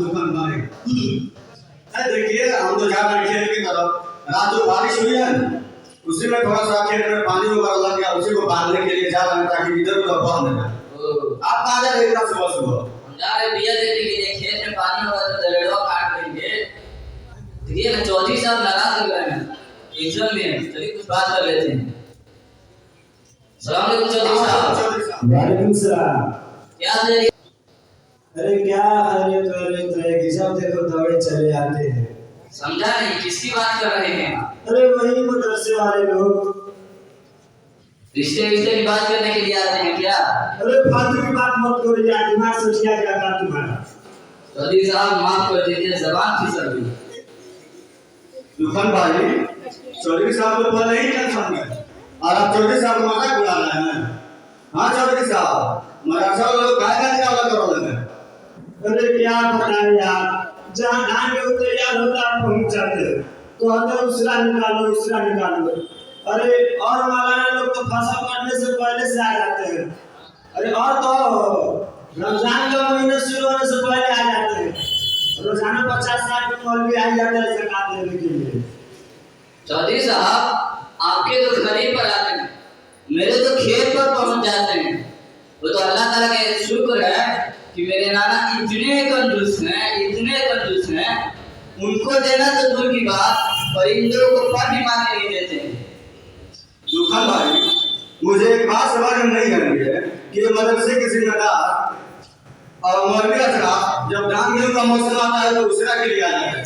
दुकान भाई। देखिए हम तो जा रहे हैं खेत की तरफ। रात को बारिश हुई है, उसी में थोड़ा सा खेत में पानी वगैरह लग गया, उसी को बांधने के लिए जा रहे हैं ताकि इधर उधर बह न जाए। आप कहाँ जा रहे हैं इतना सुबह सुबह? हम जा रहे बिया देखने के लिए, खेत में पानी होगा तो दरेड़वा काट देंगे। देखिए ना चौधरी साहब नाराज लग रहे हैं, टेंशन में हैं। चलिए कुछ बात कर लेते हैं। सलाम अलैकुम चौधरी साहब। वालेकुम सलाम। क्या दे? अरे क्या खैरियत रहेगी, जब देखो दौड़े चले आते हैं। समझा नहीं, किसकी बात कर रहे हैं? अरे वही मदरसे वाले लोग। रिश्ते विश्ते की बात करने के लिए आते हैं क्या? अरे फालतू की बात मत करो यार, दिमाग सोच क्या क्या था तुम्हारा। चौधरी साहब माफ कर दीजिए, जबान फिसल गई। दुकान भाई, चौधरी साहब को पहले ही टेंशन में और आप चौधरी साहब को मजाक उड़ा रहे हैं। हाँ चौधरी साहब, मदरसा वाले लोग काय का निकाला करो लगे। अरे क्या बताएं यार, जहाँ धान के उतर यार होता है पहुंच जाते हैं तो अंदर उसरा निकालो। अरे और मौलाना लोग तो फसल काटने से पहले से आ जाते हैं। अरे और तो रमजान का महीना शुरू होने से पहले आ जाते हैं। रोजाना 50-60 मौलवी आ जाते हैं ज़कात लेने के लिए। चौधरी साहब आपके तो घर ही पर आते हैं, मेरे तो खेत पर पहुंच जाते हैं। वो तो अल्लाह ताला का शुक्र है कि मेरे नाना इतने कंजूस हैं, उनको देना तो दूर की बात, परिंदों को पर भी मांगने नहीं देते हैं। दुकान भाई, मुझे एक बात समझ में नहीं आ रही है कि ये मदरसे के जिम्मेदार और मौलवी हजरात जब धान गेहूं का मौसम आता है तो उसरा के लिए आ जाते हैं,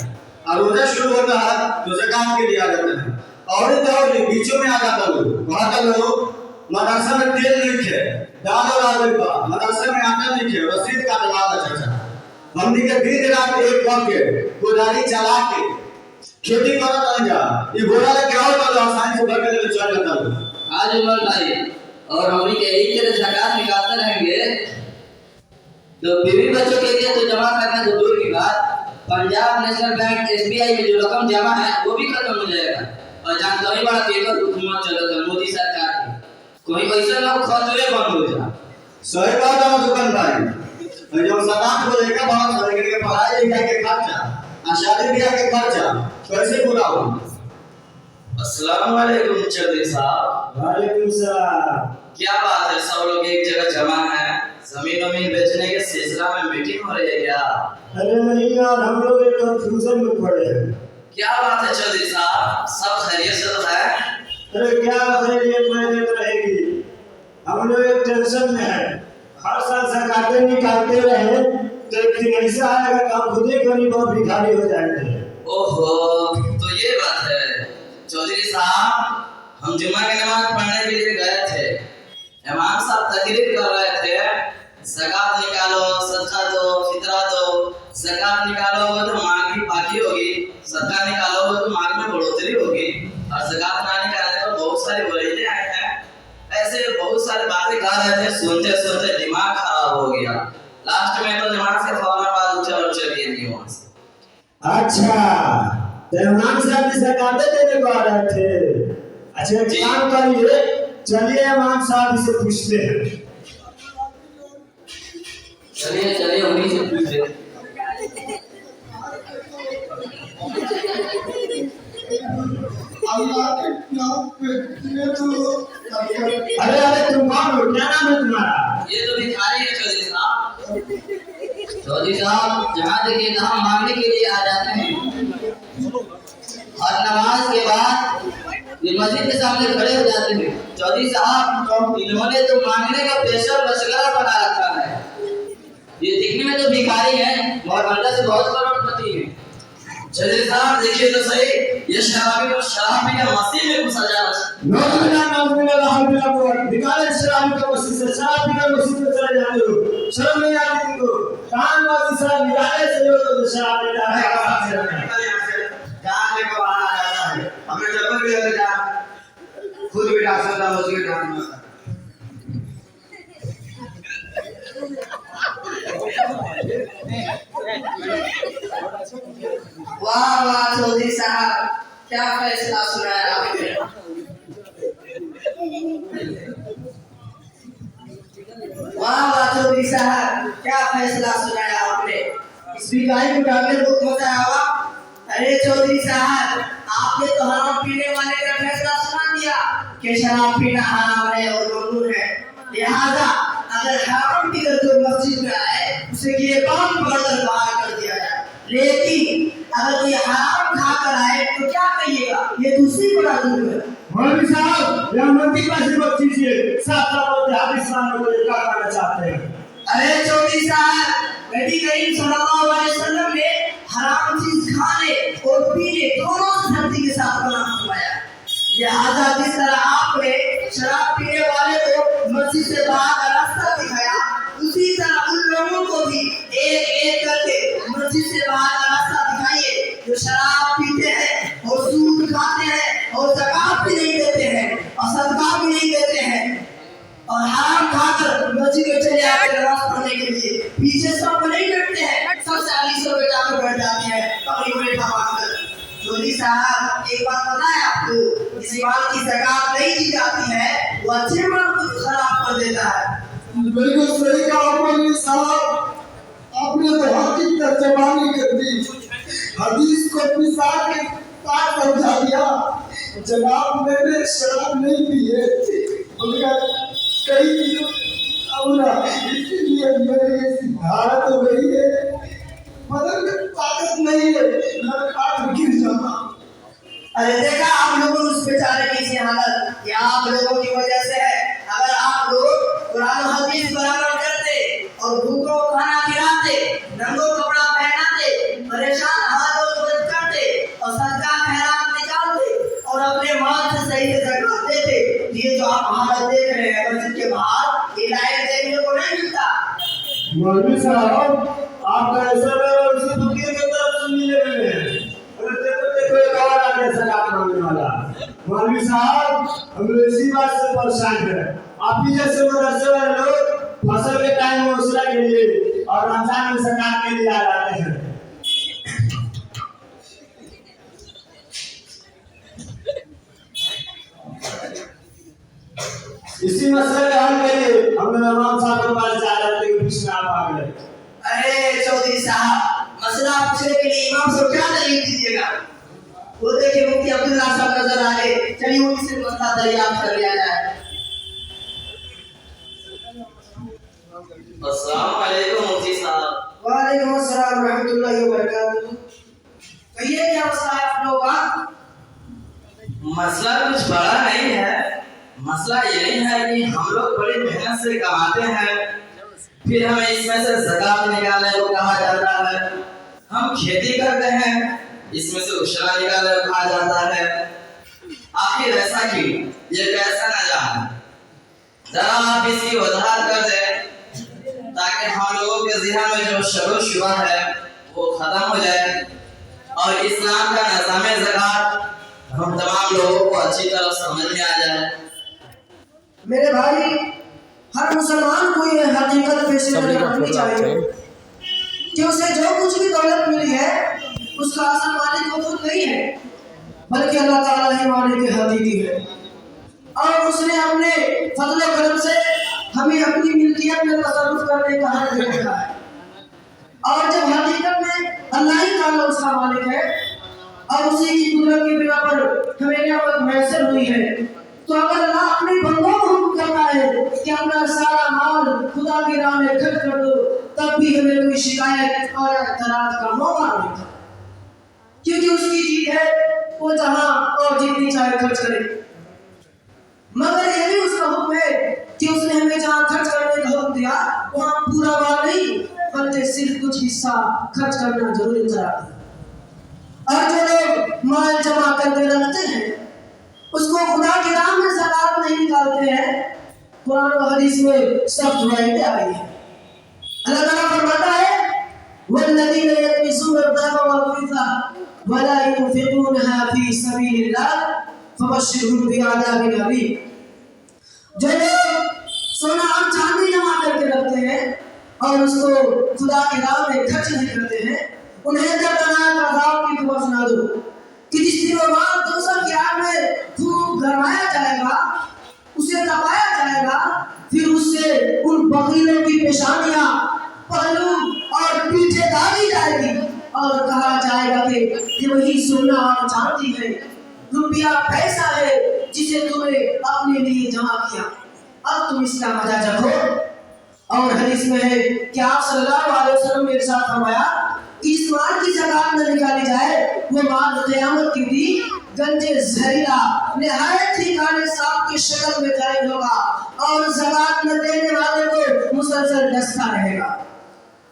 और रोजा शुरू होता है तो ज़कात के लिए आ जाते हैं। और बीचों में आ जाता लोग, वहाँ का लोग मदरसा में तेल नहीं थे, दाल और आलू का, मदरसे में आटा नहीं थे, रसीद का दबाव है चाचा। हमने के दिन रात एक बन के गोदारी चला के खेती करत रह जा, ये गोरा ले क्या होता है आसानी से भर के ले चल जाता है। आज उमर भाई और हम के एक तरह ज़कात निकालते रहेंगे तो बीवी बच्चों के लिए तो जमा करना तो दूर की बात, पंजाब नेशनल बैंक एसबीआई में जो रकम जमा है वो भी खत्म हो जाएगा। और जानते ही बड़ा पेपर हुकूमत चलता है मोदी सरकार की, कोई पैसा ना खतरे बंद हो जा। सही बात है दुकान भाई, जब ज़कात को लेकर बहुत सारे के पढ़ाई लिखाई के खर्चा और शादी ब्याह के खर्चा कैसे पूरा हो? अस्सलाम वालेकुम चौधरी साहब। वालेकुम सलाम। क्या बात है, सब लोग एक जगह जमा है, जमीन बेचने के सिलसिला में मीटिंग हो रही है क्या? अरे नहीं यार, हम लोग एक कंफ्यूजन में पड़े हैं। क्या बात है चौधरी साहब, सब खैरियत से तो है? अरे क्या खैरियत रहेगी, हम लोग एक टेंशन में है। हर साल ज़कातें निकालते रहे तो एक दिन ऐसा आएगा कि हम खुद ही गरीब और भिखारी हो जाएंगे। ओहो, तो ये बात है चौधरी साहब। हम जुम्मा की नमाज पढ़ने के लिए गए थे, इमाम साहब तकरीर कर रहे थे, ज़कात निकालो, सदका दो, फितरा दो। ज़कात निकालोगे तो मांग की पाकी होगी, सदका निकालोगे तो मांग में बढ़ोतरी होगी, और ज़कात ना निकालने तो बहुत सारी वरीदें आए हैं। ऐसे बहुत सारी बातें कह रहे थे, सुनते दिमाग खराब हो गया। लास्ट में तो नमाज के फौरन बाद चलिए नहीं वहां से। अच्छा, तो इमाम साहब की ज़कातें देने को आ रहे थे। अच्छा एक काम करिए, चलिए इमाम साहब से पूछते हैं। चलिए उन्हीं से पूछते हैं। अरे तुम कौन हो, क्या नाम है तुम्हारा? ये तो भिखारी है चौधरी साहब। चौधरी साहब जहाँ देखिए तहाँ मांगने के लिए आ जाते हैं, और नमाज के बाद ये मस्जिद के सामने खड़े हो जाते हैं। चौधरी साहब इन्होंने तो मांगने का प्रेशर मशगला बना रखा है। ये दिखने में तो भिखारी है और अंदर से बहुत करोड़पति है। चौधरी साहब देखिए तो सही, ये शराबी और शराबी का मसीह में घुसा जा रहा है। भिखारी शराबी का मसीह से, शराबी का मसीह में चले जाते हो, शर्म नहीं आती तुमको? कान वाली शराब निकाले से हो तो शराब लेता है। जान लेको आना जाता है, हमें जबर भी लग जा, खुद भी डाल सकता है उसके जान में। वाह वाह चौधरी साहब, क्या फैसला सुनाया आपने। वाह वाह चौधरी साहब, क्या फैसला सुनाया आपने। इसकी गाय को डालने बहुत मजा आया। अरे चौधरी साहब, आपने तो हराम पीने वाले का फैसला सुना दिया कि शराब पीना हराम है और ममनून है। लिहाजा अगर हराम पीकर कोई मस्जिद में आए उसे ये काम पकड़कर बाहर कर दिया जाए। लेकिन अगर कोई हराम खाकर आए तो क्या कहिएगा? ये दूसरी बड़ा जुर्म है। मौलवी साहब, यह मंदिर का सिर्फ कीजिए, साफ साफ हदीस मानने को क्या करना चाहते हैं? अरे चौधरी साहब, नबी करीम सल्लल्लाहु अलैहि वसल्लम ने हराम चीज खाने और पीने दोनों से धरती के साथ मना फरमाया। लिहाजा जिस तरह आपने शराब पीने वाले को मस्जिद से बाहर का रास्ता दिखाया, उसी तरह उन लोगों को भी एक एक करके मस्जिद से बाहर का रास्ता दिखाइए जो शराब पीते हैं और सूद खाते हैं और ज़कात भी नहीं देते हैं और सदका भी नहीं देते हैं और हराम खाकर मस्जिद में चले आते हैं नमाज पढ़ने के लिए। पीछे सब नहीं बैठते हैं, सब चालीस रुपए जाकर बैठ जाते हैं कमरे में ठहर। चौधरी साहब, एक बात पता है आपको, जिस माल की ज़कात नहीं दी जाती है वो अच्छे माल को खराब कर देता है। बिल्कुल सही कहा मौलवी साहब, आपने तो हक की तर्जमानी कर दी, हदीस को मिसाल के साथ समझा दिया। जनाब, मैंने शराब नहीं पी है, मगर कई दिनों और इसलिए मेरी सिद्धार्थ हो गई है, बदन में ताकत नहीं है, लड़खड़ाहट गिर जाता। अरे देखा आप लोगों उस बेचारे की सी हालत, ये आप लोगों की वजह से है। अगर आप लोग कुरान और हदीस बराबर करते और भूखों को खाना खिलाते, नंगों कपड़ा पहनाते, परेशान हाल और मदद करते और सदका खैरात निकालते और अपने माल से सही से ज़कात देते, ये जो आप हालत देख रहे हैं मस्जिद के बाहर, ये लायक देखने को नहीं मिलता। मौलवी साहब, आप ऐसा उसी फकीर की तरफ से मिले हुए हैं। अरे देखो एक और आ गया ज़कात मांगने वाला। मौलवी साहब, हम लोग इसी बात से परेशान हैं। आप ही जैसे मदरसे वाले लोग फसल के टाइम में उसरा के लिए और रमजान में ज़कात के लिए आ जाते हैं। इसी मसले के हल के लिए हम लोग इमाम साहब के पास जा रहे थे, बीच में आप आ गए। अरे चौधरी साहब, मसला पूछने के लिए इमाम से क्या दलील दीजिएगा? वो देखिए मुफ्ती अब्दुल्ला साहब नजर आ गए, चलिए उनसे मसला दरियाफ्त कर लिया जाए। अस्सलाम वालेकुम मुफ्ती साहब। वालेकुम अस्सलाम रहमतुल्लाहि व बरकातहू। कहिए क्या मसला है आप लोगों का? मसला कुछ बड़ा नहीं है, मसला यही है कि हम लोग बड़ी मेहनत से कमाते हैं, फिर हमें इसमें से ज़कात निकालने को कहा जाता है। हम खेती करते हैं, इसमें से उशरा निकालने को कहा जाता है। आखिर ऐसा क्यों? ये कैसा न जाने? जरा आप इसकी वजाहत कर दें ताकि हम लोगों के ज़हन में जो शक शुबा है वो खत्म हो जाए और इस्लाम का निज़ाम ज़कात हम तमाम लोगों को अच्छी तरह समझ में आ जाए। मेरे भाई, हर मुसलमान को ये हकीकत पेश नजर रखनी चाहिए कि उसे जो कुछ भी दौलत मिली है उसका असल मालिक वो खुद नहीं है, बल्कि अल्लाह ताला ही मालिक हकीकी है। और उसने अपने फजल व करम से हमें अपनी मिल्कियत में तसर्रुफ करने का हक दे रखा है। और जब हकीकत में अल्लाह ही ताला उसका मालिक है और उसी की कुदरत की बिना पर हमें नियामत मैसर हुई है, तो अगर अल्लाह अपने बंदों को हुक्म करता है कि अपना सारा माल खुदा की राह में खर्च कर दो, तब भी हमें कोई शिकायत और एतराज का मौका नहीं था, क्योंकि उसकी चीज है, वो जहां और जितनी चाहे खर्च करे। मगर ये भी उसका हुक्म है कि उसने हमें जहां खर्च करने का हुक्म दिया वहां पूरा माल नहीं बल्कि सिर्फ कुछ हिस्सा खर्च करना जरूरी करार दिया। और जो लोग माल जमा करके रखते हैं उसको खुदा की राह में ज़कात नहीं निकालते हैं, कुरान और हदीस में सख्त हिदायतें आई हैं। अल्लाह ताला फरमाता है, वल्लज़ीना यल्मिज़ूना अज़-ज़हब वल-फिद्दा वला युनफ़िक़ूनहा फ़ी सबीलिल्लाह फबश्शिरहुम बिअज़ाबिन अलीम। जो लोग सोना और चांदी जमा करके रखते हैं और उसको खुदा की राह में खर्च नहीं करते हैं, उन्हें दर्दनाक अज़ाब की खबर सुना दो कि जिस दिन वो माल दोज़ख की आग में खूब गरमाया जाएगा, उसे तपाया जाएगा, फिर उससे उन बकीलों की पेशानियां, पहलू और पीठे दागी जाएगी। थे ये वही सोना और चांदी है, रुपया पैसा है जिसे तुमने अपने लिए जमा किया। अब तुम इसका मजा चखो। और हदीस में है कि आप सल्लल्लाहु अलैहि वसल्लम ने इरशाद फरमाया कि इस माल की ज़कात न निकाली जाए वो माल क़यामत के दिन गंजे जहरीला निहायत ही काले सांप की शक्ल में जाहिर होगा और ज़कात न देने वाले को मुसलसल डसता रहेगा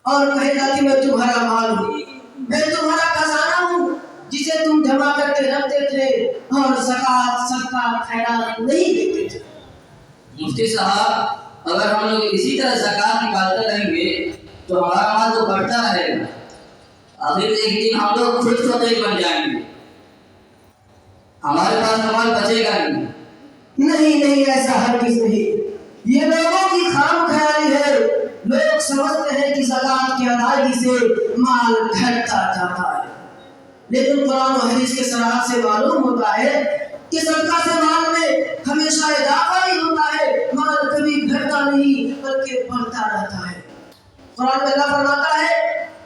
और कहेगा कि मैं तुम्हारा माल हूँ, मैं तुम्हारा खजाना हूँ जिसे तुम जमा करके रखते थे और ज़कात सदका खैरात नहीं देते थे। मुफ्ती साहब, अगर हम लोग इसी तरह ज़कात निकालते रहेंगे तो हमारा माल तो बढ़ता रहेगा, आखिर एक दिन हम लोग खुद फकीर बन जाएंगे, हमारे पास माल बचेगा नहीं। नहीं, ऐसा हरगिज़ नहीं। ये लोगों की खाम ख्याली है। लोग समझते हैं कि ज़कात की अदायगी से माल घटता जाता है, लेकिन कुरान और हदीस के सराहत से मालूम होता है कि सदका से माल में हमेशा इजाफा ही होता है, माल कभी घटता नहीं बल्कि बढ़ता रहता है। कुरान में अल्लाह फरमाता है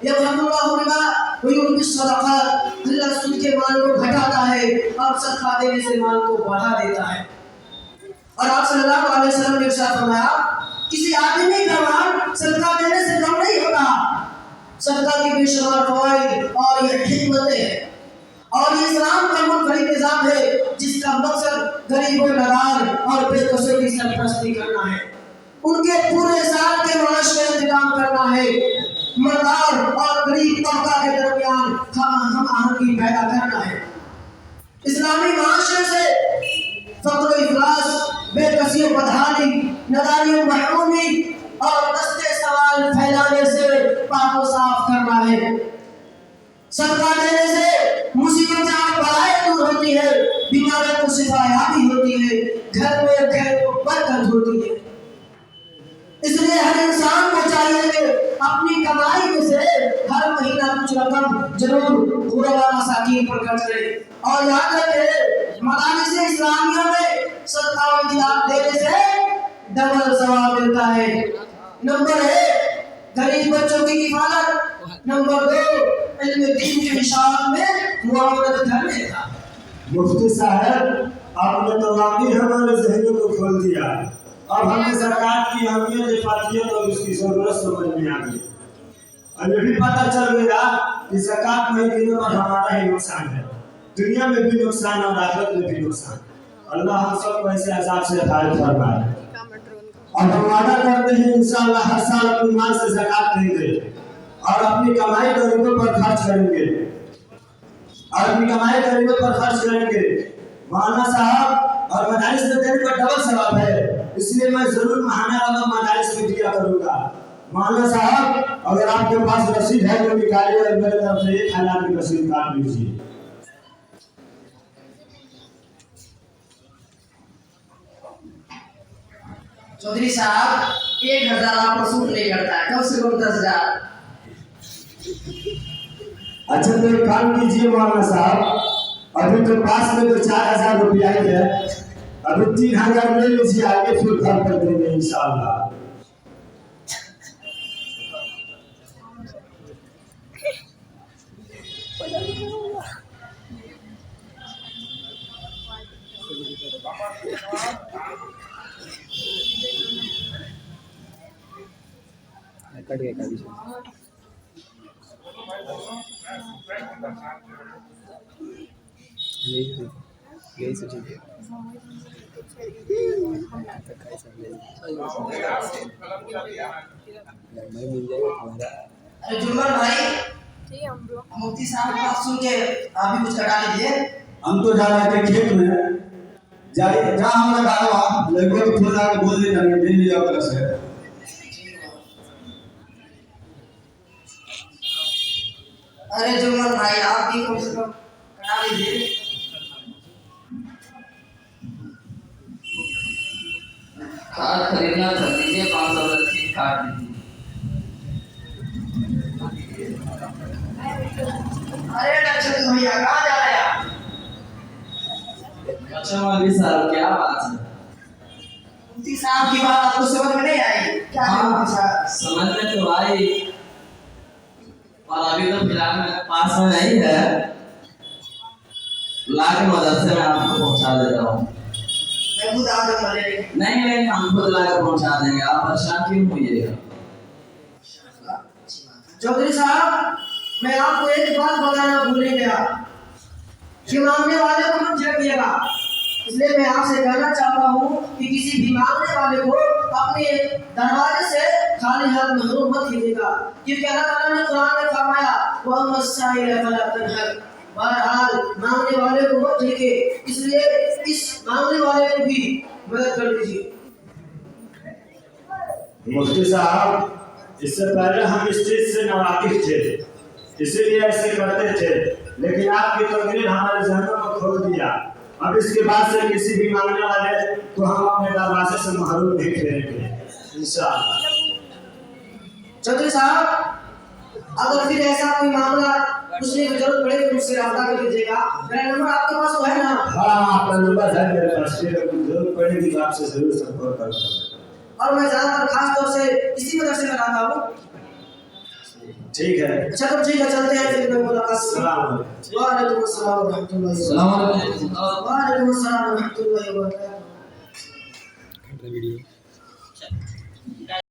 यमहकुल्लाहु रिबा व युर्बि सदक़ात, अल्लाह सूद के माल को घटाता है और सदका देने से माल को बढ़ा देता है। और आप सल्लल्लाहु अलैहि वसल्लम ने इरशाद फरमाया किसी आदमी का माल सदका देने से कम नहीं होगा। सदका की बेशुमार फवाइद और ये हिकमतें हैं और ये इस्लाम का मुनफरिद निज़ाम है जिसका मकसद गरीबों, नदार और बेकसों की सरपरस्ती करना है, उनके पूरे साल के माश का इंतजाम करना है, मर्दार और गरीब तबका के दरमियान हम आहंगी पैदा करना है। इस्लामी माशरे से फक्र इफलास, बेकसी और बदहाली, नदारी और महरूमी और दस्ते सवाल फैलाने से पाक व साफ करना है। सदका देने से मुसीबतें और बलाएं दूर होती है, बीमारियों को शिफायाबी होती है, घर में खैर को बरकत होती है। इसलिए हर इंसान को चाहिए कि अपनी कमाई में से हर महीना कुछ रकम जरूर गुरबा मसाकीन पर खर्च करे। और याद रखें मदारिस इस्लामिया में सदका व इंफाक देने से डबल सवाब मिलता है। नंबर 1 गरीब बच्चों की किफायत, नंबर 2 इल्म दीन के निशान में मुआवनत करने का। मुफ्ती साहब, आपने तो वाकई हमारे ज़हन को खोल दिया। अब हमें ज़कात की अहमियत, इफादियत और उसकी ज़रूरत समझ में आ गई। और ये भी पता चल गया कि ज़कात में दिनों पर हमारा ही नुकसान है, दुनिया में भी नुकसान और आखिरत में भी नुकसान। अल्लाह हम सबको ऐसे अज़ाब से हिफाजत फरमाए। और हम वादा करते हैं इंशाअल्लाह हर साल अपनी माल से ज़कात देंगे और अपनी कमाई गरीबों पर खर्च करेंगे मौलाना साहब, और मदारिस में देने पर डबल सवाब है, इसलिए मैं जरूर महाना वाला मदारिस में दिया करूंगा। मौलाना साहब, अगर आपके पास रसीद है तो निकालिए और मेरे तरफ से 1000 की रसीद काट लीजिए। चौधरी साहब, 1000 आप वसूल नहीं करता है, कम से कम 10,000। अच्छा तो एक काम कीजिए मौलाना साहब, अभी तो पास में तो 4000 रुपया ही है, अभी 3000 ले लीजिए, आगे फिर घर पर देंगे इंशाअल्लाह। कट गया कभी यही से ठीक है। मैं मिल जाएगा तुम्हारा। अरे जुम्मन भाई, मुफ्ती साहब बात सुन के आप भी कुछ कटा लीजिए। हम तो जा रहे थे खेत में, जाइए जहाँ हमारा गाँव लगभग थोड़ा आगे बोल देना दे लिया कर से। अरे जुम्मन भाई, आप भी कम से कम कटा लीजिए। खाद खरीदना था, दीजिए 500 रसीद काट दीजिए। अरे लक्ष्मण भैया, कहाँ जा रहे हैं आप? अच्छा मौलवी साहब, क्या बात है? मुफ्ती साहब की बात आपको समझ में नहीं आई क्या? हाँ, मुफ्ती साहब समझ में तो आई, पर अभी तो फिलहाल मेरे पास में नहीं है, ला के मदरसे में आपको पहुंचा देता हूँ। मैं खुद आ जाऊंगा लेने। नहीं नहीं, हम खुद ला के पहुंचा देंगे, आप परेशान क्यों होइएगा। चौधरी साहब, मैं आपको एक बात बताना भूल ही गया कि मांगने वाले को मत झेड़िएगा। इसलिए मैं आपसे कहना चाहता हूँ कि किसी भी मांगने वाले को अपने दरवाजे से खाली हाथ महरूम मत कीजिएगा, क्योंकि अल्लाह ताला ने कुरान में फरमाया वह मसाइल फला तनहर। बहरहाल मांगने वाले को मत झेड़िए, इसलिए इस मांगने वाले को भी मदद कर दीजिए। मुफ्ती साहब, इससे पहले हम इस चीज से नावाकिफ थे, इसीलिए ऐसे करते थे, लेकिन आपकी तकरीर हमारे जहनों को खोल दिया। अब इसके बाद से किसी भी मांगने वाले को हम अपने दरवाजे से महरूम नहीं करेंगे इंशाअल्लाह। चौधरी साहब, अगर फिर ऐसा कोई मामला पूछने की जरूरत पड़े तो मुझसे रब्ता कर लीजिएगा। मेरा नंबर आपके पास तो है ना? हाँ, आपका नंबर है मेरे पास, फिर जरूरत पड़ेगी तो आपसे जरूर संपर्क करूंगा। और मैं ज्यादातर खास तौर से इसी मदरसे में रहता हूँ। ठीक है, अच्छा तो ठीक है, चलते हैं फिर मुलाकात। सलाम अलैकुम। वालेकुम अस्सलाम व रहमतुल्लाहि व बरकातहू। सलाम अलैकुम। वालेकुम अस्सलाम व रहमतुल्लाहि व बरकातहू। वीडियो